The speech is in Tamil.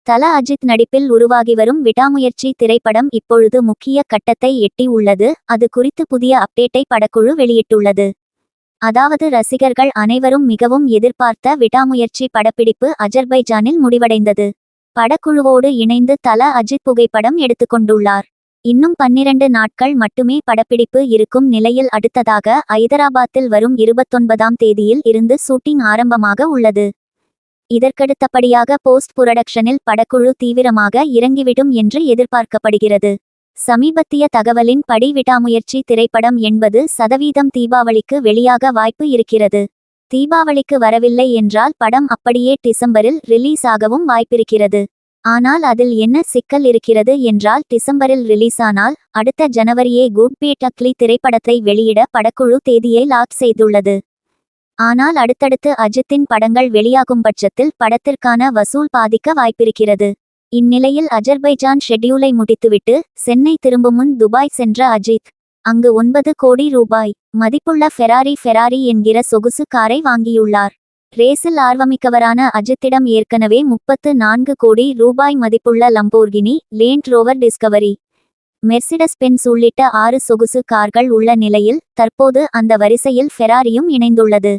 தல அஜித் நடிப்பில் உருவாகி வரும் விடாமுயற்சி திரைப்படம் இப்பொழுது முக்கிய கட்டத்தை எட்டி உள்ளது. அது குறித்து புதிய அப்டேட்டை படக்குழு வெளியிட்டுள்ளது. அதாவது ரசிகர்கள் அனைவரும் மிகவும் எதிர்பார்த்த விடாமுயற்சி படப்பிடிப்பு அஜர்பைஜானில் முடிவடைந்தது. படக்குழுவோடு இணைந்து தல அஜித் புகைப்படம் எடுத்துக்கொண்டுள்ளார். இன்னும் 12 நாட்கள் மட்டுமே படப்பிடிப்பு இருக்கும் நிலையில் அடுத்ததாக ஐதராபாத்தில் வரும் 29ஆம் தேதியில் இருந்து ஷூட்டிங் ஆரம்பமாக உள்ளது. இதற்கடுத்தபடியாக போஸ்ட் புரொடக்ஷனில் படக்குழு தீவிரமாக இறங்கிவிடும் என்று எதிர்பார்க்கப்படுகிறது. சமீபத்திய தகவலின் படி விடாமுயற்சி திரைப்படம் 80% தீபாவளிக்கு வெளியாக வாய்ப்பு இருக்கிறது. தீபாவளிக்கு வரவில்லை என்றால் படம் அப்படியே டிசம்பரில் ரிலீஸ் ஆகவும் வாய்ப்பிருக்கிறது. ஆனால் அதில் என்ன சிக்கல் இருக்கிறது என்றால் டிசம்பரில் ரிலீஸானால் அடுத்த ஜனவரியே குட் பேட் அக்லி திரைப்படத்தை வெளியிட படக்குழு தேதியை லாக் செய்துள்ளது. ஆனால் அடுத்தடுத்து அஜித்தின் படங்கள் வெளியாகும் பட்சத்தில் படத்திற்கான வசூல் பாதிக்க வாய்ப்பிருக்கிறது. இந்நிலையில் அஜர்பைஜான் ஷெட்யூலை முடித்துவிட்டு சென்னை திரும்பும் முன் துபாய் சென்ற அஜித் அங்கு 9 கோடி ரூபாய் மதிப்புள்ள ஃபெராரி என்கிற சொகுசு காரை வாங்கியுள்ளார். ரேஸில் ஆர்வமிக்கவரான அஜித்திடம் ஏற்கனவே 34 கோடி ரூபாய் மதிப்புள்ள Lamborghini, Land Rover Discovery, Mercedes Benz உள்ளிட்ட 6 சொகுசு கார்கள் உள்ள நிலையில் தற்போது அந்த வரிசையில் ஃபெராரியும் இணைந்துள்ளது.